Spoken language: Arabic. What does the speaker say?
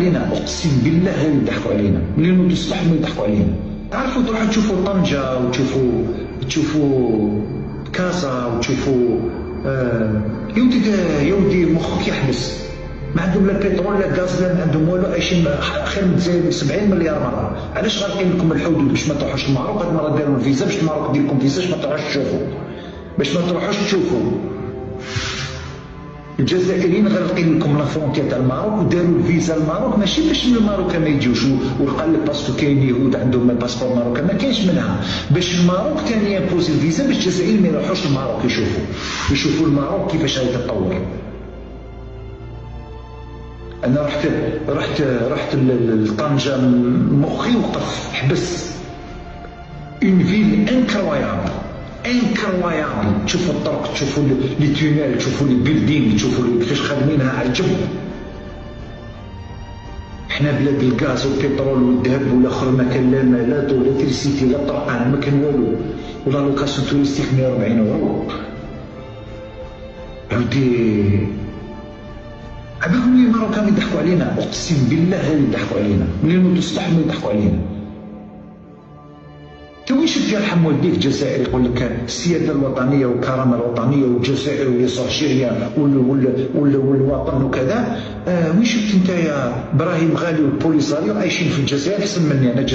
علينا، اقسم بالله غير يضحكوا علينا، ملي نوضوا الصباح يضحكوا علينا. تعرفوا تروحوا تشوفوا طنجة وتشوفوا كازا وتشوفوا يودي مخك يحبس. ما عندهم لا بترول لا غاز لا عندهم والو، عايشين خير من الجزائر 70 مليار مره. علاش غالقين لكم الحدود باش ما تروحوش للمغرب؟ هاد المره داروا الفيزا باش المغرب دير لكم فيزا باش ما تروحوش تشوفوا. الجزائريين غالقين لكم لا فرونتيير تاع المغرب وداروا الفيزا للمغرب، ماشي باش المغرب ما يجيوش وقال لك باسكو كاين يهود عندهم الباسبور ماروكا، ما كاينش منها، باش المغرب ثاني يمبوزي الفيزا باش الجزائريين ما يروحوش للمغرب يشوفوا المغرب كيفاش غادي تتطور. انا رحت لطنجة، مخي وقف حبس. اون فيل انكرويابل، تشوفوا الطرق، تشوفوا لي تونيل، تشوفوا لي بيلدينغ، تشوفوا كيفاش خادمينها على الجنب. حنا بلاد الغاز والبترول والذهب والاخر ما كان لا ضو لا تريسيتي لا طرقان، ما كان والو، ولا لوكاسيون توريستيك 140 اورو. عاودي عباهم لي الماروكان يضحكوا علينا، اقسم بالله غير يضحكوا علينا، ملي نوضوا الصباح يضحكوا علينا. تو وين شفت يرحم والديك جزائري يقول لك السياده الوطنيه والكرامه الوطنيه والجزائر والصهيونيه والوطن وكذا؟ وين شفت انت يا ابراهيم غالي والبوليساريو عايشين في الجزائر احسن مني انا؟